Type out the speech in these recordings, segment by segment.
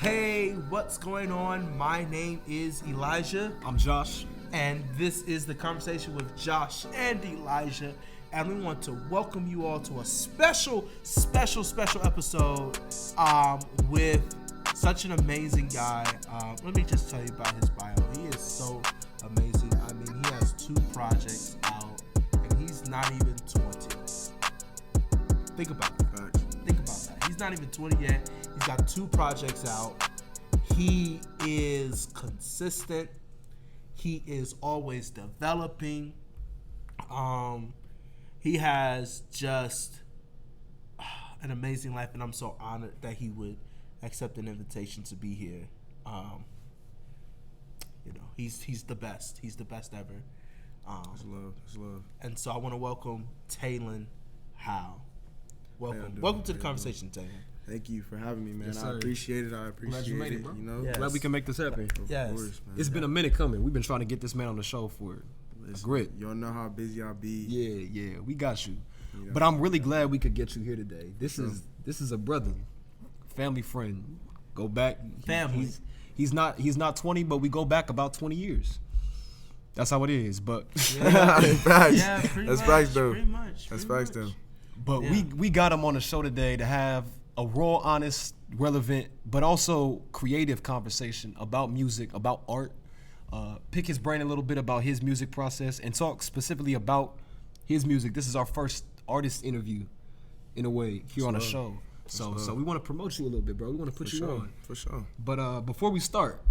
Hey, what's going on? My name is Elijah. I'm Josh. And this is the conversation with Josh and Elijah. And we want to welcome you all to a special episode with such an amazing guy. Let me just tell you about his bio. He is so amazing. I mean, he has 2 projects out, and he's not even 20. Think about that. He's not even 20 yet. He's got 2 projects out. He is consistent. He is always developing. He has just an amazing life, and I'm so honored that he would accept an invitation to be here. He's the best. He's the best ever. It's love. And so I want to welcome Te'Lin Howell. Welcome to the conversation, Te'Lin. Thank you for having me, man. Yes, I appreciate it. Glad you made it, bro. You know, Yes. Glad we can make this happen. Of course, man. It's been a minute coming. We've been trying to get this man on the show for a grit. Y'all know how busy I be. Yeah, we got you. You know? But I'm really glad we could get you here today. This is a brother, family friend. Go back. Family. He's not 20, but we go back about 20 years. That's how it is. But Facts. That's much, facts, though. Pretty much. That's facts, though. But we got him on the show today to have a raw, honest, relevant, but also creative conversation about music, about art. Pick his brain a little bit about his music process and talk specifically about his music. This is our first artist interview, in a way, here on the show. So we want to promote you a little bit, bro. We want to put you on. For sure. But before we start,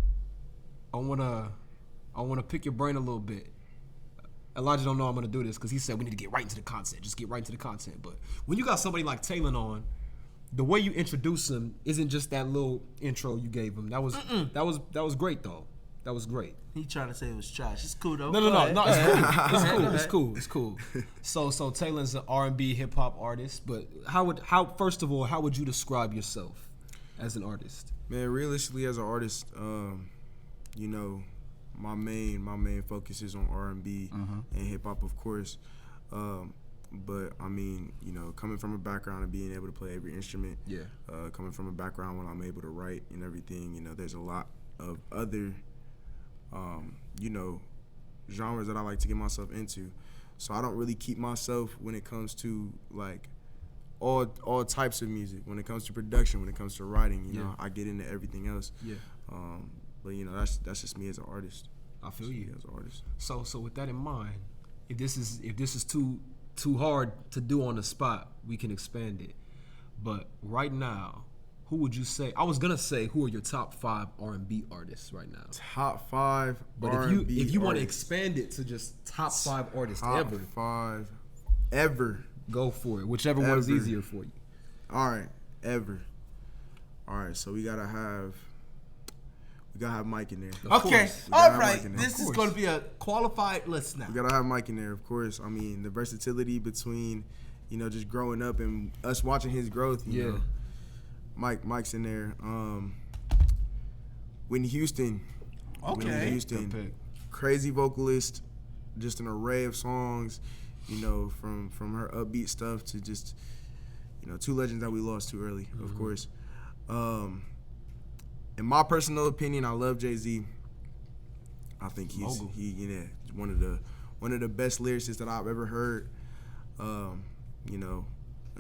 I wanna pick your brain a little bit. Elijah don't know I'm gonna do this because he said we need to get right into the content. Just get right into the content. But when you got somebody like Te'Lin on, the way you introduce him isn't just that little intro you gave him. That was great though. That was great. He trying to say it was trash. It's cool though. No. It's cool. So Te'Lin's an R&B hip hop artist. But first of all, how would you describe yourself as an artist? Man, realistically, as an artist, my main focus is on R&B and hip hop, of course. But I mean, coming from a background of being able to play every instrument, coming from a background when I'm able to write and everything, there's a lot of other, genres that I like to get myself into. So I don't really keep myself when it comes to like all types of music. When it comes to production, when it comes to writing, I get into everything else. Yeah. But that's just me as an artist. I feel you as an artist. So with that in mind, if this is too hard to do on the spot, we can expand it. But right now, who would you say? I was gonna say who are your top 5 R&B artists right now? Top 5 but R&B if you want to expand it to just top 5 artists top 5 ever, go for it. Whichever one is easier for you. All right, ever. All right, so we gotta have Mike in there. Okay, all right. This is going to be a qualified listener. We gotta have Mike in there, of course. I mean, the versatility between, just growing up and us watching his growth. You know, Mike's in there. Whitney Houston. Okay. Whitney Houston, crazy vocalist, just an array of songs. From her upbeat stuff to just, 2 legends that we lost too early, of course. In my personal opinion, I love Jay-Z. I think he's one of the best lyricists that I've ever heard. And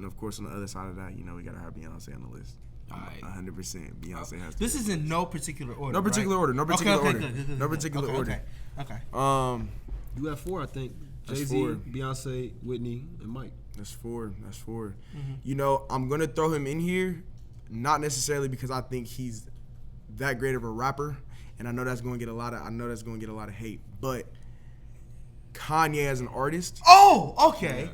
of course on the other side of that, we gotta have Beyonce on the list. All right. 100%. Beyonce has. This is in no particular order. No particular order. No particular order. Good. No particular order. Okay. You have 4, I think. That's Jay-Z, 4. Beyonce, Whitney, and Mike. That's 4. I'm gonna throw him in here, not necessarily because I think he's that great of a rapper, and I know that's going to get a lot of hate, but Kanye as an artist. Oh, okay.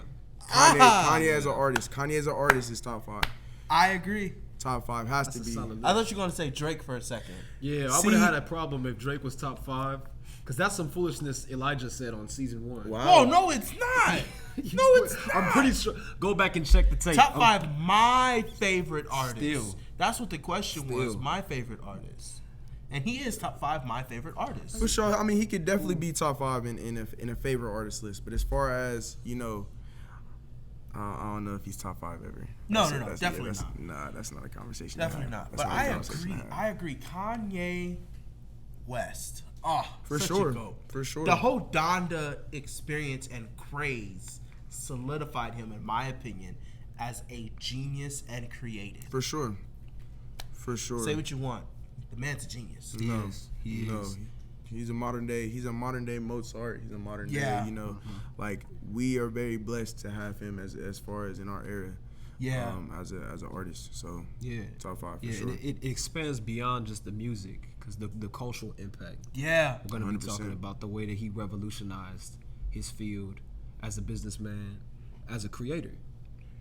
Kanye as an artist is top 5. I agree. Top 5 has to be. I thought you were going to say Drake for a second. Yeah, I would have had a problem if Drake was top 5. Because that's some foolishness Elijah said on season 1. Wow. Oh, no, it's not. No, it's not. I'm pretty sure. Go back and check the tape. Top 5, my favorite artist. Still. That's what the question was, my favorite artist. And he is top 5 my favorite artist. For sure. I mean, he could definitely be top 5 in a favorite artist list. But as far as, I don't know if he's top 5 ever. No, definitely not. Nah, that's not a conversation. Definitely not. That's But not a I conversation agree. to have. I agree. Kanye West. Oh, For such sure. a GOAT. For sure. The whole Donda experience and craze solidified him, in my opinion, as a genius and creative. For sure. For sure. Say what you want. The man's a genius. He is. He's a modern day Mozart. He's a modern Yeah. day, like we are very blessed to have him as far as in our era. Yeah. As an artist. So Yeah. top 5 for Yeah, sure. and it expands beyond just the music, because the cultural impact. Yeah. We're going to be 100%. talking about the way that he revolutionized his field as a businessman, as a creator.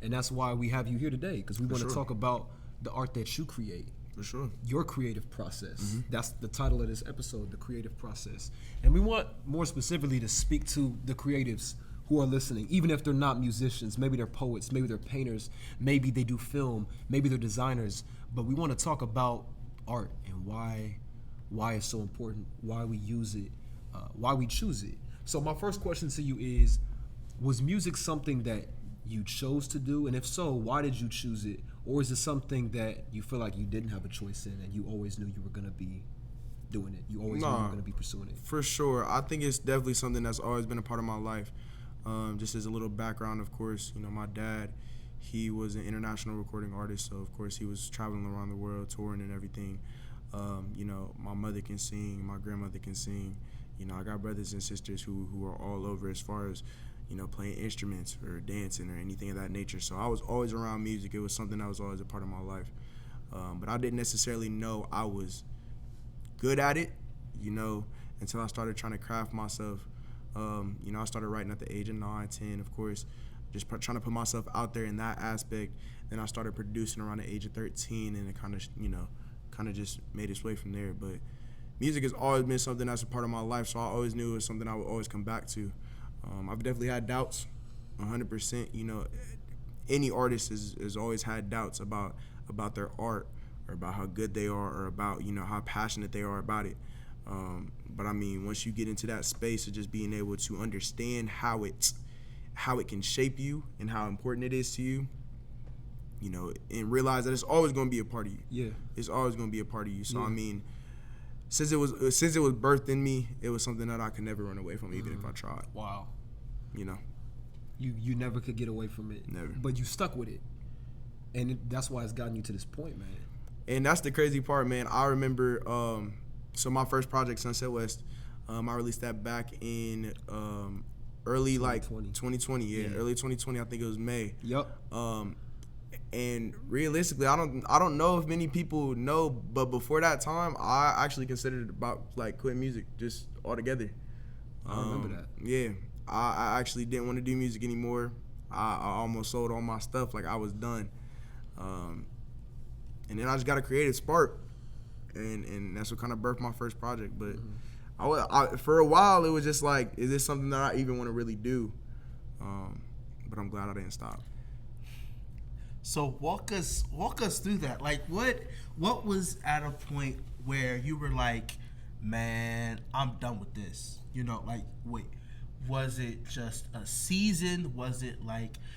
And that's why we have you here today, because we want to sure. talk about the art that you create, For sure. your creative process. Mm-hmm. That's the title of this episode, The Creative Process. And we want more specifically to speak to the creatives who are listening, even if they're not musicians. Maybe they're poets, maybe they're painters, maybe they do film, maybe they're designers. But we want to talk about art and why it's so important, why we use it, why we choose it. So my first question to you is, was music something that you chose to do? And if so, why did you choose it? Or is it something that you feel like you didn't have a choice in and you always knew you were going to be doing it? You always knew you were going to be pursuing it? For sure. I think it's definitely something that's always been a part of my life. Just as a little background, of course, my dad, he was an international recording artist, so of course he was traveling around the world, touring and everything. My mother can sing, my grandmother can sing. I got brothers and sisters who are all over as far as, playing instruments or dancing or anything of that nature. So I was always around music. It was something that was always a part of my life. But I didn't necessarily know I was good at it, until I started trying to craft myself. I started writing at the age of 9, 10, of course, just trying to put myself out there in that aspect. Then I started producing around the age of 13, and it kind of just made its way from there. But music has always been something that's a part of my life, so I always knew it was something I would always come back to. I've definitely had doubts, 100%. Any artist has always had doubts about their art or about how good they are or about, how passionate they are about it. But I mean, once you get into that space of just being able to understand how it can shape you and how important it is to you, and realize that it's always going to be a part of you. Yeah, it's always going to be a part of you. So I mean, since it was birthed in me, it was something that I could never run away from, even if I tried. Wow. You never could get away from it. Never. But you stuck with it, and that's why it's gotten you to this point, man. And that's the crazy part, man. I remember, so my first project, Sunset West, I released that back in early 2020. Yeah, early 2020. I think it was May. Yep. And realistically, I don't know if many people know, but before that time, I actually considered about quitting music just altogether. I remember that. Yeah, I actually didn't want to do music anymore. I almost sold all my stuff, I was done. And then I just got a creative spark, and that's what kind of birthed my first project. But I for a while, it was just is this something that I even want to really do? But I'm glad I didn't stop. So walk us through that. What was at a point where you were like, man, I'm done with this? Wait, was it just a season? Was it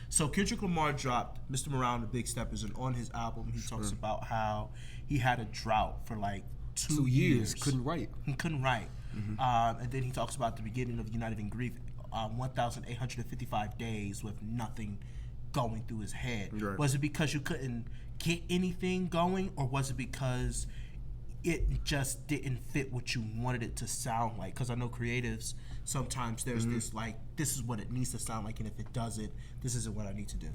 so Kendrick Lamar dropped Mr. Morale and the Big Steppers, and on his album he talks about how he had a drought for 2 years. Couldn't write. He couldn't write. Mm-hmm. And then he talks about the beginning of United in Grief, 1,855 days with nothing going through his head. Right. Was it because you couldn't get anything going, or was it because it just didn't fit what you wanted it to sound like? Because I know creatives, sometimes there's this this is what it needs to sound like, and if it doesn't, this isn't what I need to do.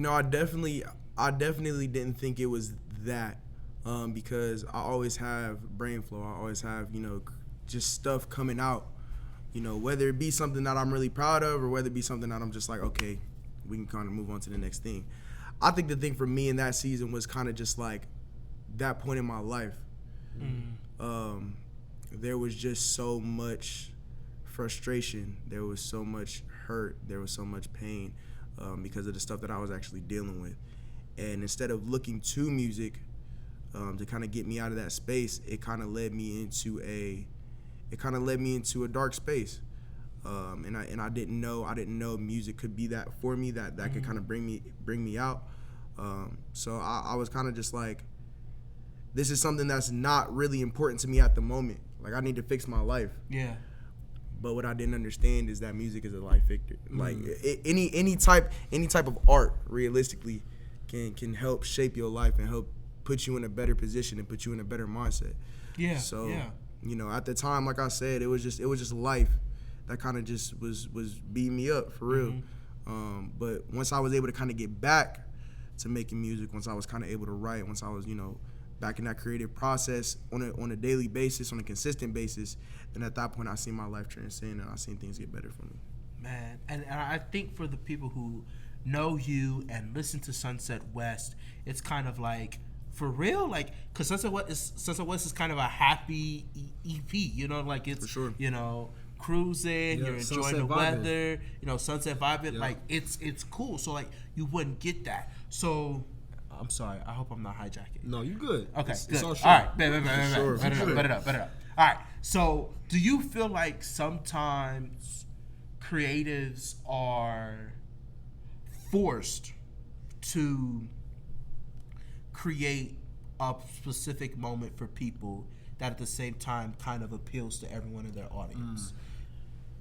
I definitely didn't think it was that, because I always have brain flow. I always have just stuff coming out, whether it be something that I'm really proud of or whether it be something that I'm just okay, we can kind of move on to the next thing. I think the thing for me in that season was kind of just that point in my life. There was just so much frustration. There was so much hurt. There was so much pain because of the stuff that I was actually dealing with. And instead of looking to music to kind of get me out of that space, it kind of led me into a dark space. and I didn't know music could be that for me, that could kind of bring me out. So I was kind of just like, this is something that's not really important to me at the moment. Like, I need to fix my life. Yeah. But what I didn't understand is that music is a life fixer. Like, any type of art, realistically, can help shape your life and help put you in a better position and put you in a better mindset. Yeah. So, you know, at the time, like I said, it was just life that kind of just was beating me up for real. But once I was able to kind of get back to making music, once I was kind of able to write, once I was, you know, back in that creative process on a daily basis, on a consistent basis, then at that point I seen my life transcend and I seen things get better for me. Man, and I think for the people who know you and listen to Sunset West, it's kind of like, for real, like, because Sunset West is kind of a happy EP, you know, like, it's, for sure, you know, cruising, you're enjoying the weather, you know, sunset vibing, like, it's cool. So, like, you wouldn't get that. So, I'm sorry, I hope I'm not hijacking. No, you good. Okay, it's good. All right, bet. Sure. Bet it up. All right, so do you feel like sometimes creatives are forced to create a specific moment for people that at the same time kind of appeals to everyone in their audience?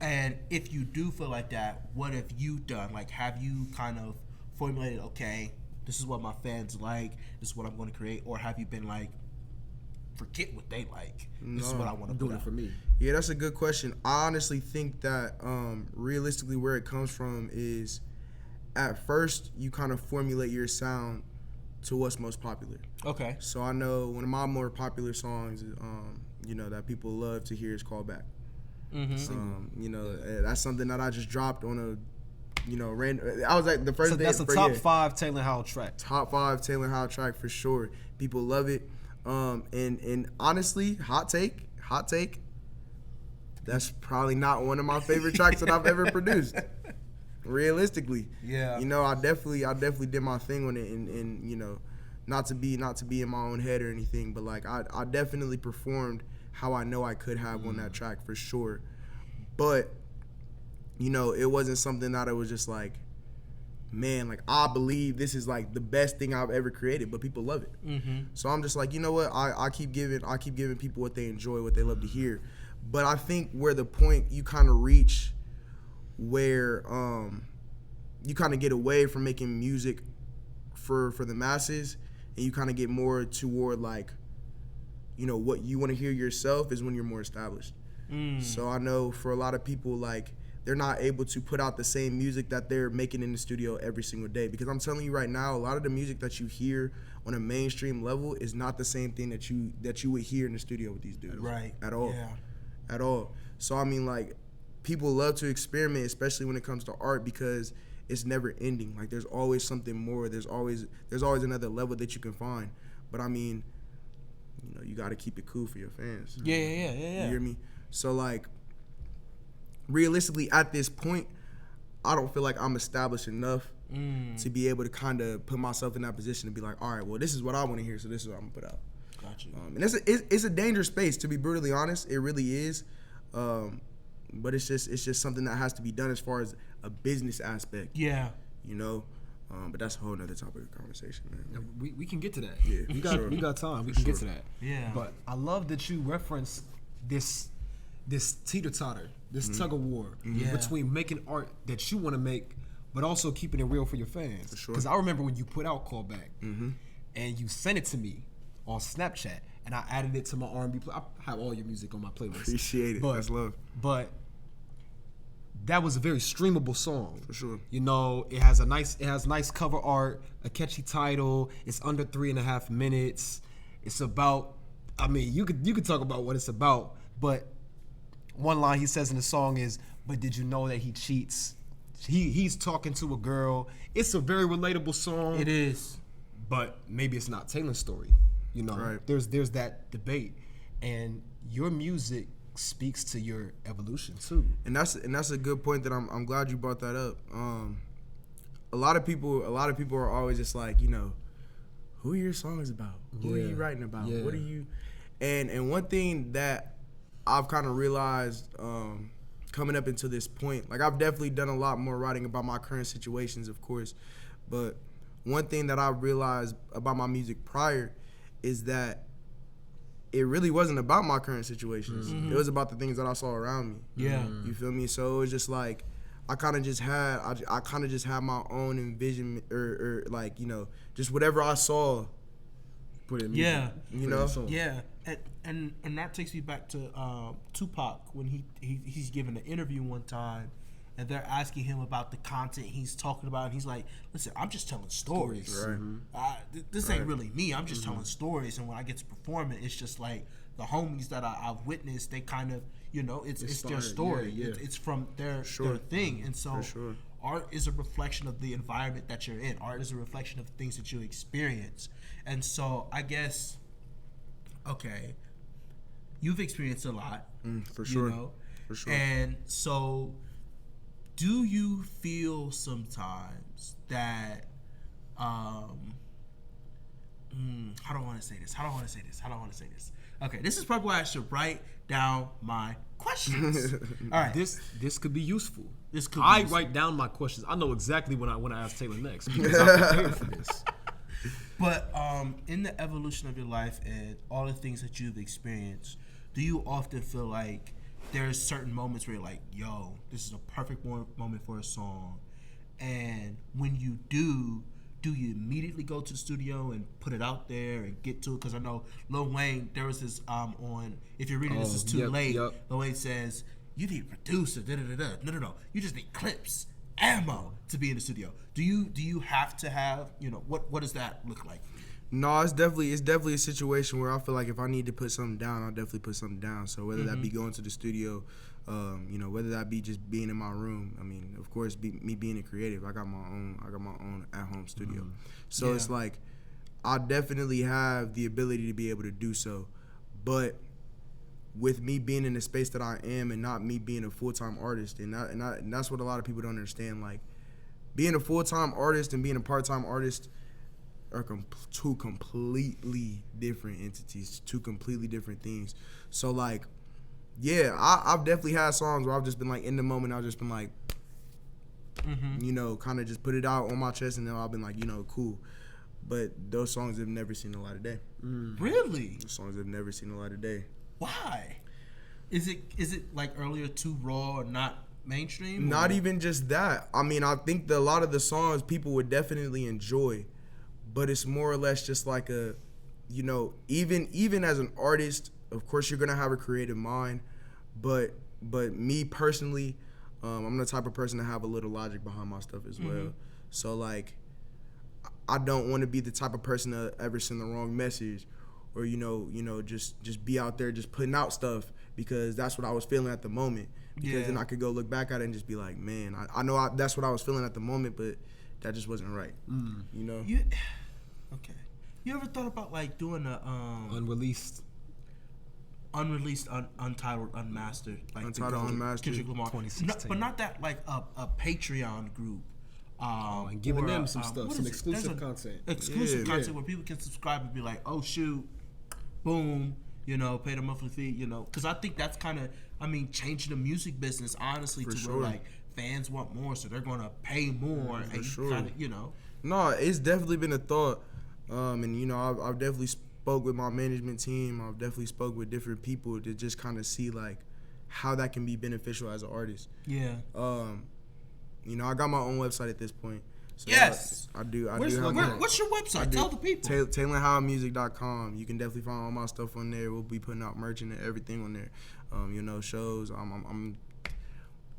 And if you do feel like that, what have you done? Like, have you kind of formulated, okay, this is what my fans like, this is what I'm going to create, or have you been like, forget what they like, this is what I want to do it for me? Yeah, that's a good question. I honestly think that realistically where it comes from is, at first you kind of formulate your sound to what's most popular. Okay. So I know one of my more popular songs, you know, that people love to hear is Call Back. You know, that's something that I just dropped on a, you know, random. I was like the first day. That's a top 5 Te'Lin Howell track. Top 5 Te'Lin Howell track for sure. People love it. And honestly, hot take. That's probably not one of my favorite tracks that I've ever produced. Realistically, yeah. You know, I definitely did my thing on it, and you know, not to be in my own head or anything, but like I definitely performed how I know I could have on that track for sure. But you know, it wasn't something that I was just like, man, like I believe this is like the best thing I've ever created, but people love it. So I'm just like, you know what, I keep giving people what they enjoy, what they love to hear. But I think where the point you kind of reach where you kind of get away from making music for the masses, and you kind of get more toward like, you know, what you want to hear yourself, is when you're more established. So I know for a lot of people, like, they're not able to put out the same music that they're making in the studio every single day, because I'm telling you right now, a lot of the music that you hear on a mainstream level is not the same thing that you would hear in the studio with these dudes. Right. At all. Yeah. At all. So I mean, like, people love to experiment, especially when it comes to art, because it's never ending. Like, there's always something more. There's always another level that you can find. But I mean, you know, you got to keep it cool for your fans. Yeah. You hear me? So like, realistically, at this point, I don't feel like I'm established enough to be able to kind of put myself in that position to be like, all right, well, this is what I want to hear, so this is what I'm gonna put out. Gotcha. And it's a dangerous space, to be brutally honest. It really is. But it's just something that has to be done as far as a business aspect. Yeah. You know. But that's a whole nother topic of conversation, man. We can get to that. Yeah, we got time. We can get to that. Yeah. But I love that you reference this teeter-totter, this tug of war between making art that you want to make, but also keeping it real for your fans. For sure. Because I remember when you put out Call Back, and you sent it to me on Snapchat, and I added it to my R&B play. I have all your music on my playlist. Appreciate it. That's love. But that was a very streamable song. For sure. You know, it has nice cover art, a catchy title. It's under 3.5 minutes. It's about, I mean, you could talk about what it's about, but one line he says in the song is, "But did you know that he cheats?" He's talking to a girl. It's a very relatable song. It is. But maybe it's not Te'Lin's story. You know, right. There's that debate, and your music speaks to your evolution too. And that's a good point that I'm glad you brought that up. A lot of people are always just like, you know, who are your songs about? Who are you writing about? Yeah. What are you? And one thing that I've kind of realized coming up until this point. Like, I've definitely done a lot more writing about my current situations, of course. But one thing that I realized about my music prior is that it really wasn't about my current situations. It was about the things that I saw around me. Yeah. You feel me? So it was just like, I kind of just had my own envision or like, you know, just whatever I saw. Put it in Yeah. You know? Yeah, and that takes me back to Tupac when he's given an interview one time, and they're asking him about the content he's talking about, and he's like, "Listen, I'm just telling stories. Right. This ain't really me. I'm just telling stories, and when I get to perform it, it's just like the homies that I've witnessed. They kind of, you know, it's their story. Yeah. It's from their thing, and so." Art is a reflection of the environment that you're in. Art is a reflection of the things that you experience. And so I guess, okay, you've experienced a lot. For sure. You know? For sure. And so do you feel sometimes that, how do I want to say this? Okay, this is probably why I should write down my questions. All right. This could be useful. I write down my questions. I know exactly when I want to ask Taylor next because I'm prepared for this. But in the evolution of your life and all the things that you've experienced, do you often feel like there's certain moments where you're like, yo, this is a perfect moment for a song? And when you do you immediately go to the studio and put it out there and get to it? Because I know Lil Wayne, there was this on, if you're reading this is too late, Lil Wayne says, you need a producer, No. You just need clips, ammo to be in the studio. Do you have to have, you know, what does that look like? No, it's definitely a situation where I feel like if I need to put something down, I'll definitely put something down. So whether that be going to the studio, you know, whether that be just being in my room. I mean, of course, me being a creative, I got my own at-home studio. So it's like I definitely have the ability to be able to do so, but with me being in the space that I am and not me being a full-time artist, and that's what a lot of people don't understand. Like, being a full-time artist and being a part-time artist are two completely different entities, two completely different things. So, like, yeah, I've definitely had songs where I've just been, like, in the moment, I've just been, like, you know, kind of just put it out on my chest, and then I've been, like, you know, cool. But those songs have never seen the light of day. Really? Those songs have never seen the light of day. Why? Is it like earlier too raw or not mainstream? Not even just that. I mean, I think that a lot of the songs people would definitely enjoy, but it's more or less just like a, you know, even as an artist, of course you're gonna have a creative mind, but me personally, I'm the type of person to have a little logic behind my stuff as well. So like, I don't want to be the type of person to ever send the wrong message, or you know, just be out there just putting out stuff because that's what I was feeling at the moment. Because then I could go look back at it and just be like, man, I know that's what I was feeling at the moment, but that just wasn't right. You know. Okay. You ever thought about like doing a unreleased, untitled, unmastered, like Untitled, Unmastered, Kendrick Lamar, 2016. but not that like a Patreon group. And giving them some stuff, some exclusive content. Exclusive content where people can subscribe and be like, oh shoot, boom, you know, pay the monthly fee, you know, because I think that's kind of, I mean, changing the music business honestly to where like fans want more, so they're gonna pay more and kind of, you know. No, it's definitely been a thought, and you know, I've definitely spoke with my management team. I've definitely spoke with different people to just kind of see like how that can be beneficial as an artist. Yeah. You know, I got my own website at this point. So Yes. I do. What's your website? Tell the people. Te'LinHowellMusic.com. You can definitely find all my stuff on there. We'll be putting out merch and everything on there. You know, shows. I'm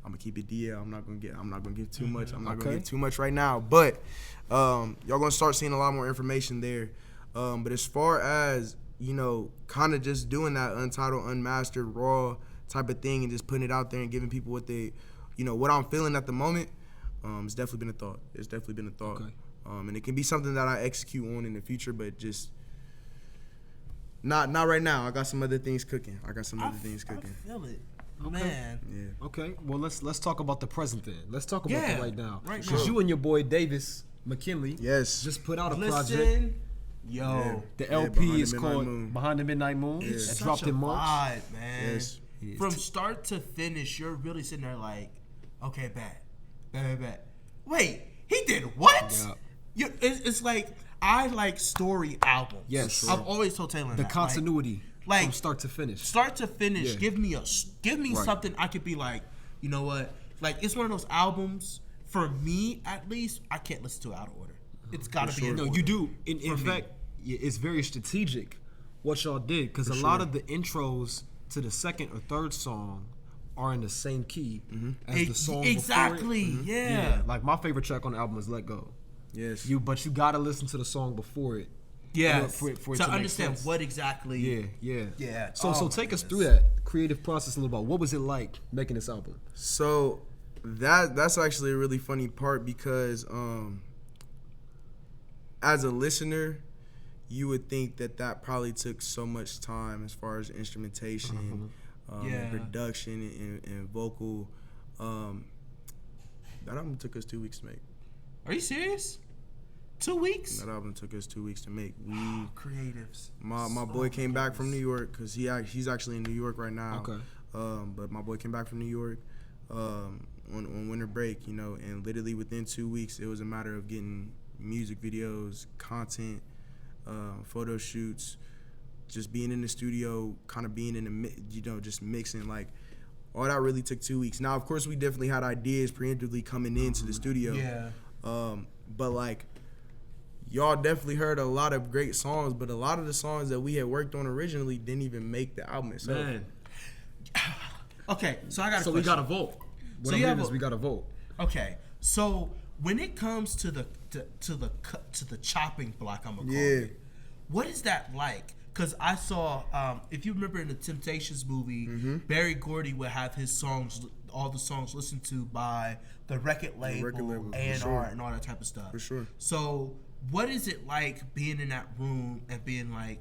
gonna keep it DL. I'm not gonna get too much. I'm not gonna get too much right now. But y'all gonna start seeing a lot more information there. But as far as, you know, kind of just doing that untitled, unmastered, raw type of thing and just putting it out there and giving people what they, you know, what I'm feeling at the moment, it's definitely been a thought. It's definitely been a thought. Okay. And it can be something that I execute on in the future, but just not right now. I got some other things cooking. I feel it. Okay. Man. Yeah. Okay. Well, let's talk about the present then. Let's talk about that right now. Right Because now. you and your boy Davis McKinley just put out a project. Yo. The Yeah, LP Behind is the Midnight called Moon. Behind the Midnight Moon. It's It such dropped a in March. vibe, man. Yes. From start to finish, you're really sitting there like, okay, bet. Wait, he did what? Yeah. It's like, I like story albums. Yes, sure. I've always told Te'Lin The that. continuity, like from start to finish. Start to finish, Yeah. give me something I could be like, you know what? Like, it's one of those albums, for me at least, I can't listen to it out of order. It's got to be in No, order. you do. In me. fact, it's very strategic what y'all did, because a lot of the intros to the second or third song are in the same key as the song exactly. before it. Yeah. Like, my favorite track on the album is "Let Go." Yes. But you gotta listen to the song before it. Yeah. For it to to make understand sense. what exactly. Yeah. Oh So my take us goodness. through that creative process a little bit. What was it like making this album? So that's actually a really funny part because as a listener, you would think that probably took so much time as far as instrumentation, and production and vocal. That album took us 2 weeks to make. Are you serious? 2 weeks? That album took us 2 weeks to make. Creatives. My boy came back from New York because he's actually in New York right now. Okay. But my boy came back from New York on winter break, and literally within 2 weeks, it was a matter of getting music videos, content, photo shoots, just being in the studio, kind of being in the, just mixing. Like, all that really took 2 weeks. Now, of course, we definitely had ideas preemptively coming into the studio. Yeah. But like, y'all definitely heard a lot of great songs, but a lot of the songs that we had worked on originally didn't even make the album itself. Man. Okay, so I got a question. We got to vote. What So I'm you hearing have is we got to vote. Okay, so when it comes to the chopping block, I'm gonna call it. What is that like? Because I saw, if you remember in the Temptations movie, Barry Gordy would have his songs, all the songs listened to by the record label, A&R, sure. and all that type of stuff. For sure. So what is it like being in that room and being like,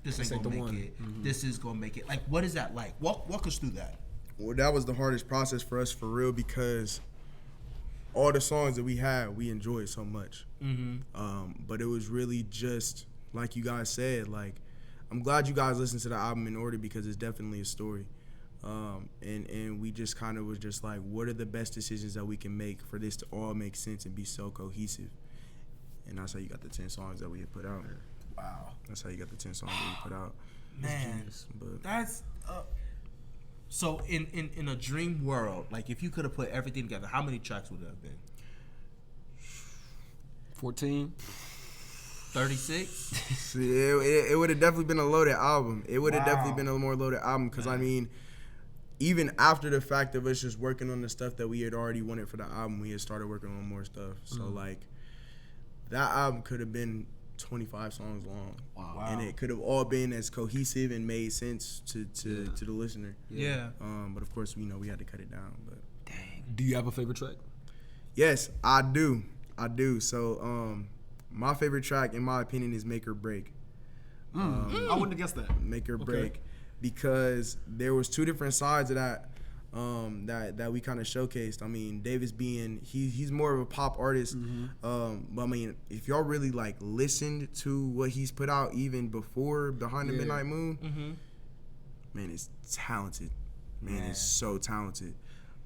this ain't gonna make it. This is gonna make it. Like, what is that like? Walk us through that. Well, that was the hardest process for us, for real, because all the songs that we had, we enjoyed so much. But it was really just, like you guys said, like, I'm glad you guys listened to the album in order because it's definitely a story. And we just kind of was just like, what are the best decisions that we can make for this to all make sense and be so cohesive? And that's how you got the 10 songs that we had put out. Wow. That's how you got the 10 songs that we put out. Man, But that's so in a dream world, like if you could have put everything together, how many tracks would it have been? 14. 36? see, it would have definitely been a loaded album. It would have definitely been a more loaded album because, I mean, even after the fact of us just working on the stuff that we had already wanted for the album, we had started working on more stuff. So, like, that album could have been 25 songs long. Wow. And it could have all been as cohesive and made sense to the listener. Yeah. But, of course, we had to cut it down. But Dang. Do you have a favorite track? yes, I do. So, my favorite track, in my opinion, is Make or Break. I wouldn't have guessed that. Make or Break, because there was two different sides of that that we kind of showcased. I mean, Davis being he's more of a pop artist, but I mean, if y'all really like listened to what he's put out even before Behind the Midnight Moon, man, it's talented. Man, it's so talented.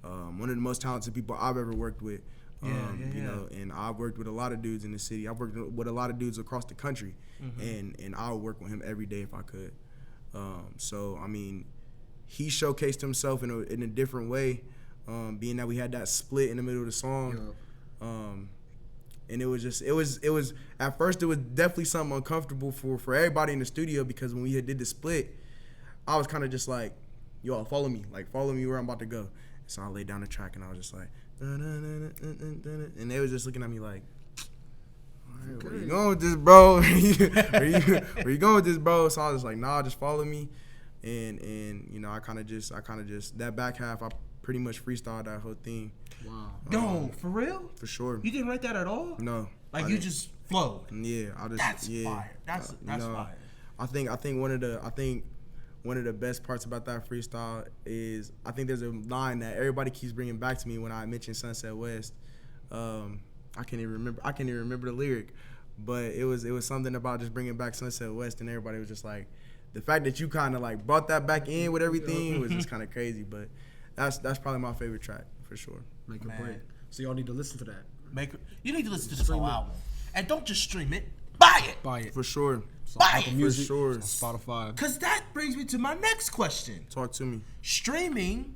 One of the most talented people I've ever worked with. You know, and I've worked with a lot of dudes in the city. I've worked with a lot of dudes across the country, and I would work with him every day if I could. So I mean, he showcased himself in a different way, being that we had that split in the middle of the song, and it was at first it was definitely something uncomfortable for everybody in the studio, because when we did the split, I was kind of just like, y'all follow me where I'm about to go. So I laid down the track and I was just like, and they was just looking at me like, where you going with this, bro? where you going with this, bro? So I was like, nah, just follow me. And you know, I kind of just that back half, I pretty much freestyled that whole thing. Wow. No, for real? For sure. You didn't write that at all? No. Like, you just flowed? Yeah, I just That's fire. That's fire. I think one of the best parts about that freestyle is, I think there's a line that everybody keeps bringing back to me when I mention Sunset West. I can't even remember the lyric, but it was something about just bringing back Sunset West, and everybody was just like, the fact that you kind of like brought that back in with everything was just kind of crazy. But that's probably my favorite track for sure. Make a break. So y'all need to listen to that. You need to listen to this whole album, and don't just stream it. Buy it. Buy it. For sure. So Buy Apple it. Music, For sure. on Spotify. Because that brings me to my next question: Talk to me. streaming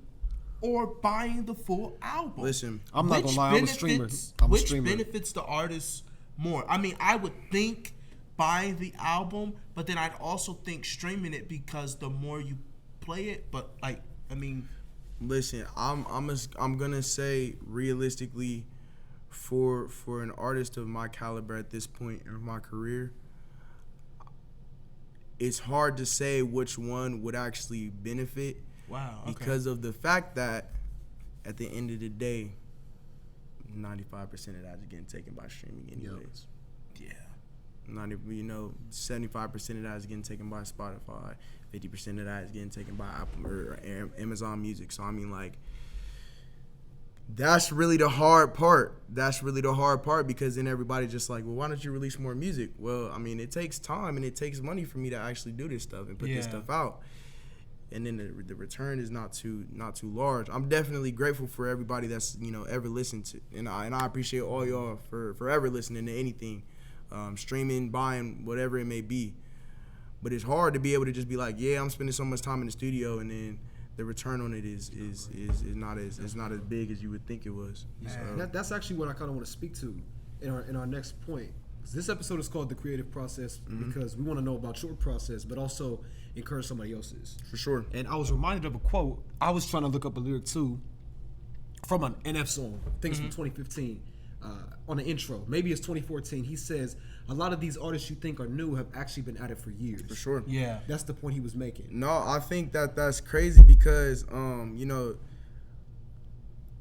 or buying the full album? Listen, I'm not gonna lie, I'm a streamer. Which benefits the artist more? I mean, I would think buying the album, but then I'd also think streaming it because the more you play it. But like, I mean, listen, I'm gonna say realistically, for an artist of my caliber at this point in my career, it's hard to say which one would actually benefit. wow, okay. Because of the fact that at the end of the day, 95% of that is getting taken by streaming anyways. yeah, 75% of that is getting taken by Spotify. 50% of that is getting taken by Apple or Amazon Music. So I mean, like, that's really the hard part. Because then everybody's just like, well, why don't you release more music? Well, I mean, it takes time and it takes money for me to actually do this stuff and put this stuff out. And then the return is not too large. I'm definitely grateful for everybody that's ever listened to, and I appreciate all y'all for ever listening to anything, streaming, buying, whatever it may be. But it's hard to be able to just be like, yeah, I'm spending so much time in the studio, and then the return on it is not as big as you would think it was. So, That's actually what I kind of want to speak to in our next point. 'Cause this episode is called The Creative Process because we want to know about your process, but also encourage somebody else's. for sure. And I was reminded of a quote. I was trying to look up a lyric too from an NF song. I think it's from 2015. On the intro, maybe it's 2014. He says, "A lot of these artists you think are new have actually been at it for years." For sure. yeah. That's the point he was making. No, I think that's crazy because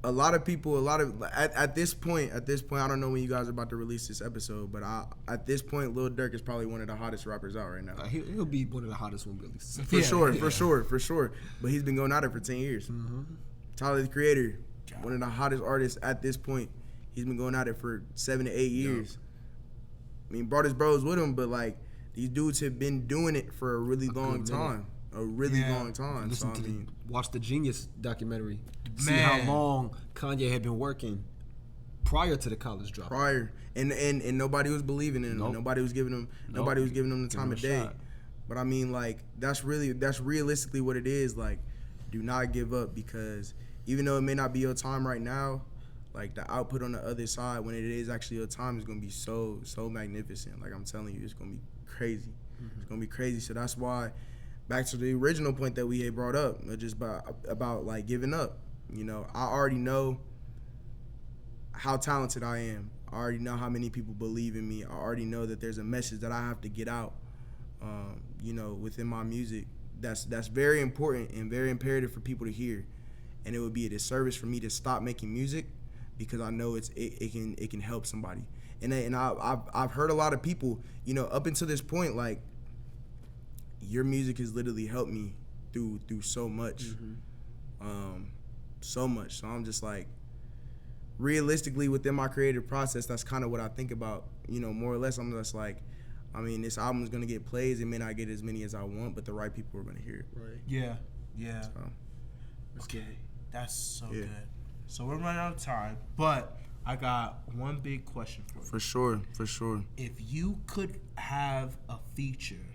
a lot of people, at this point, I don't know when you guys are about to release this episode, but at this point, Lil Durk is probably one of the hottest rappers out right now. He'll be one of the hottest one releases. For sure. But he's been going at it for 10 years. Tyler, the Creator, one of the hottest artists at this point. He's been going at it for 7 to 8 years. I mean, brought his bros with him, but like these dudes have been doing it for a really long time. Long time. So I mean, Watch the Genius documentary. See how long Kanye had been working prior to the college drop. And nobody was believing in him. Nope. Nobody was giving him the time of day. Shot. But I mean, like, that's realistically what it is. Like, do not give up, because even though it may not be your time right now, like, the output on the other side, when it is actually your time, is gonna be so magnificent. Like, I'm telling you, it's gonna be crazy. It's gonna be crazy. So that's why, back to the original point that we had brought up, just about like giving up. I already know how talented I am. I already know how many people believe in me. I already know that there's a message that I have to get out, within my music. That's very important and very imperative for people to hear. And it would be a disservice for me to stop making music, because I know it can help somebody. And I've heard a lot of people, up until this point, like, your music has literally helped me through so much. So much. So I'm just like, realistically, within my creative process, that's kind of what I think about. More or less, I'm just like, I mean, this album is gonna get plays. It may not get as many as I want, but the right people are gonna hear it. Right. Yeah. So, Okay, that's so good. So we're running out of time, but I got one big question for you. For sure. If you could have a feature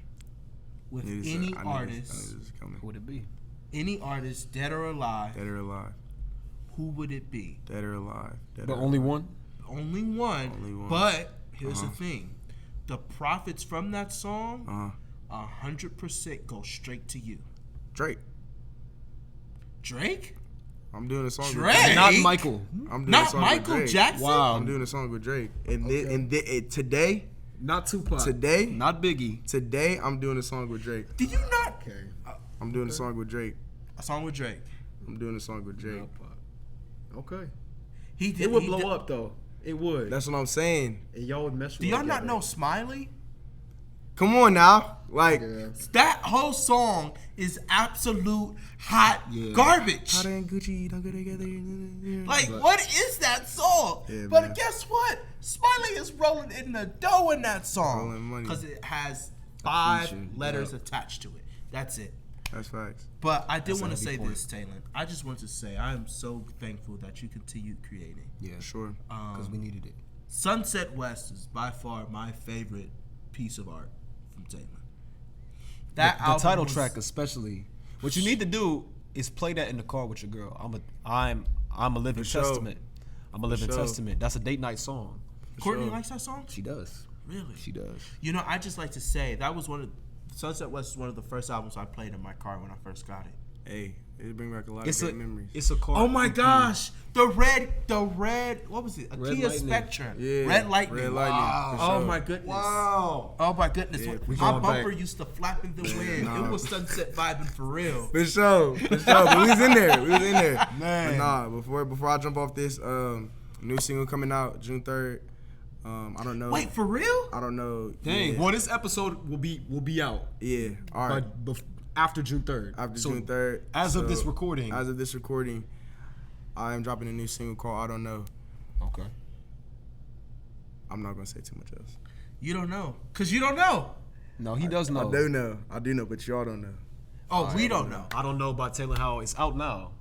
with any artist, Who would it be? any artist, dead or alive, who would it be? Dead or alive. But only one? Only one. But here's the thing: the profits from that song, 100% go straight to you. Drake. Drake? I'm doing a song Drake? with Drake. Not Michael. I'm doing a Not song Michael with Drake. Jackson? Wow. I'm doing a song with Drake. And today, Not Tupac. Today? Not Biggie. today, I'm doing a song with Drake. Did you not? Okay. I'm doing a song with Drake. A song with Drake. I'm doing a song with Drake. Okay. He did. It would he blow did- up though. It would. That's what I'm saying. And y'all would mess with Do y'all not together. know Smiley? Come on now. Like, Yeah. That whole song is absolute hot Yeah. garbage. Prada and Gucci don't go together. Like, what is that song? Yeah, but man. guess what? Smiley is rolling in the dough in that Rolling song money. because it has 5 feature, letters attached to it. That's it. That's facts. But I did That's a want to heavy say point. this, Te'Lin. I just want to say I am so thankful that you continued creating. Yeah, Sure. because we needed it. Sunset West is by far my favorite piece of art from Te'Lin. That The album title was- track, especially. What you need to do is play that in the car with your girl. I'm a living For sure. testament. I'm a living sure. testament. That's a date night song. Courtney sure. likes that song. She does. Really? She does. You know, I just like to say that was Sunset West is one of the first albums I played in my car when I first got it. Hey, it bring back a lot It's of a great memories. It's a car. Oh my gosh, the red, what was it? A Red Kia Lightning. Spectre, Yeah, Red Lightning. Red Lightning, Wow. for Oh sure. my goodness. Wow. Oh my goodness. Yeah, we My going bumper back. used to flap in the wind. nah. It was sunset vibing for real. For sure. But we was in there. Man. But nah, before I jump off this, new single coming out June 3rd. I don't know. Wait, for real? I don't know. Dang. Yeah. Well, this episode will be out. Yeah. All right. But after June 3rd. After So, June 3rd. As of So, this recording. As of this recording, I am dropping a new single called I Don't Know. Okay. I'm not gonna say too much else. You don't know, cause you don't know. No, he does know. I do know, but y'all don't know. Oh, we don't know. I don't know about Te'Lin Howell. It's out now.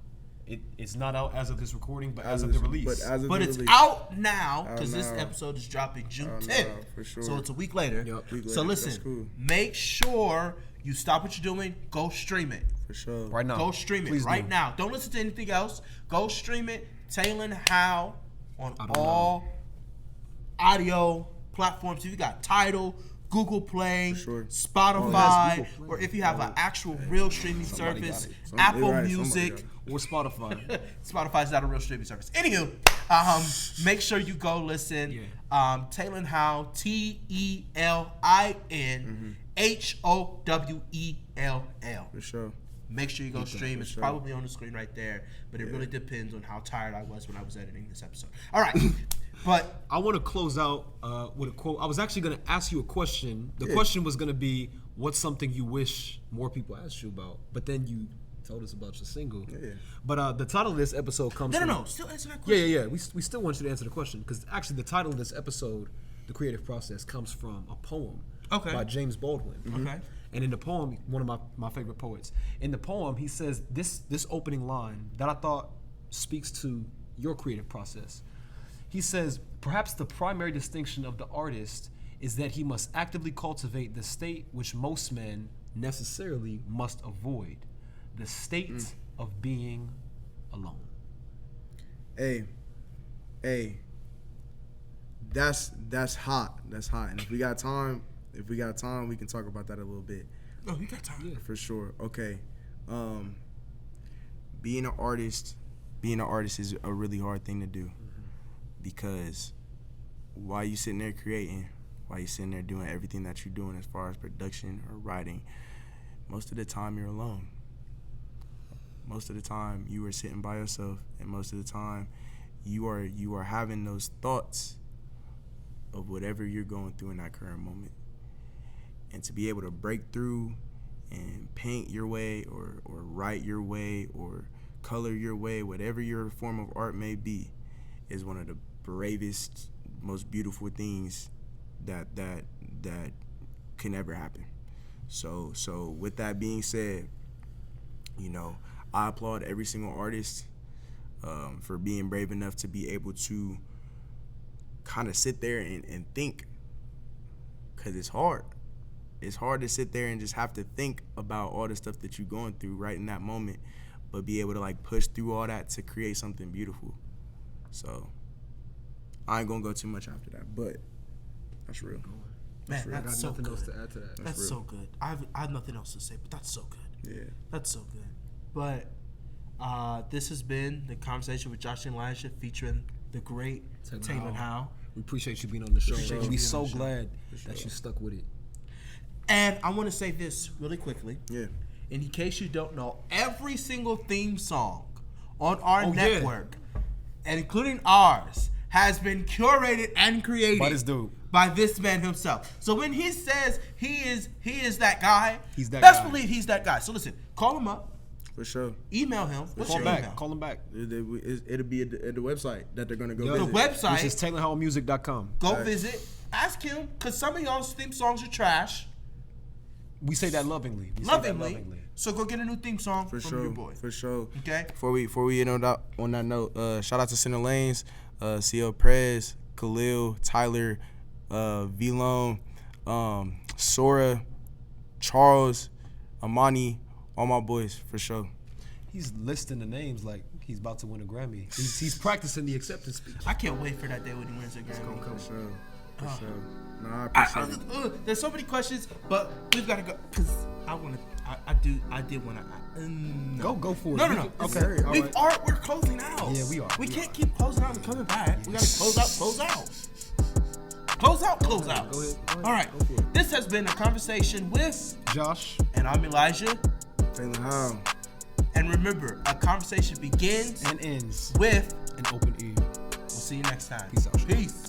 It's not out as of this recording, but as of the release. But it's release. out now Out because this now. episode is dropping June Out 10th. now, for sure. So it's a week later. Yup. Week So later. listen, That's cool. make sure you stop what you're doing. Go stream it. For sure. Right now. Go stream it Please right do. now. Don't listen to anything else. Go stream it. Te'Lin Howell on all audio platforms. If you got Tidal, Google Play, sure. Spotify, Google Play. or if you have an actual real streaming Somebody got service, it. Apple You're right, somebody Music. got it. Or Spotify. Spotify's not a real streaming service. Anywho, make sure you go listen. Yeah. Te'Lin Howell, TelinHowell. For sure. Make sure you go stream. It's sure. probably on the screen right there, but it really depends on how tired I was when I was editing this episode. All right, but I want to close out with a quote. I was actually going to ask you a question. The question was going to be, what's something you wish more people asked you about? But then you told us about your single. Yeah. But the title of this episode comes from... no. Still answer that Yeah, question. yeah, yeah. We still want you to answer the question because actually the title of this episode, The Creative Process, comes from a poem by James Baldwin. Okay. And in the poem, one of my favorite poets, in the poem, he says this opening line that I thought speaks to your creative process. He says, perhaps the primary distinction of the artist is that he must actively cultivate the state which most men necessarily must avoid, the state of being alone. Hey, that's hot. That's hot. And if we got time, we can talk about that a little bit. Oh, you got time. For sure. Okay. Being an artist is a really hard thing to do because while you sitting there creating, while you sitting there doing everything that you're doing as far as production or writing, most of the time you're alone. Most of the time you are sitting by yourself, and most of the time you are having those thoughts of whatever you're going through in that current moment. And to be able to break through and paint your way or write your way or color your way, whatever your form of art may be, is one of the bravest, most beautiful things that can ever happen. So with that being said, you know, I applaud every single artist for being brave enough to be able to kind of sit there and think, because it's hard. It's hard to sit there and just have to think about all the stuff that you're going through right in that moment, but be able to like push through all that to create something beautiful. So I ain't gonna go too much after that, but that's real. Man, real. that's so Nothing good. else to add to that. That's real. so good. I have nothing else to say, but that's so good. Yeah. That's so good. But this has been the conversation with Josh and Elijah featuring the great Te'Lin Howell. We appreciate you being on the show. Appreciate you We being so on the show. glad that you stuck with it. And I want to say this really quickly. Yeah. In case you don't know, every single theme song on our Oh, yeah. network, and including ours, has been curated and created By this dude. by this man himself. So when he says he is that guy, He's that best guy. believe he's that guy. So listen, call him up, For sure. email him. What's Call your back. email? Call him back. It'll be at the website that they're gonna go Yo, The visit. website. Which is TaylorHowellMusic.com. Go Right. visit. Ask him, because some of y'all's theme songs are trash. We say that lovingly. So go get a new theme song For from sure. your boy. For sure. Okay. Before we end on that note, shout out to Center Lanes, CL Prez, Khalil, Tyler, V-Lone, Sora, Charles, Amani, all my boys for sure. He's listing the names like he's about to win a Grammy. He's practicing the acceptance speech. I can't wait for that day when he wins a Grammy. For sure. For sure. Nah, I appreciate it. There's so many questions, but we've got to go because I did want to. No. Go for it. No. Okay. We're closing out. Yeah, we are. We can't keep closing out and coming back. We got to close out. Close out. Go ahead. All right. This has been a conversation with Josh. And I'm Elijah. Te'Lin Howell. And remember, a conversation begins And ends with an open ear. We'll see you next time. Peace out. Peace.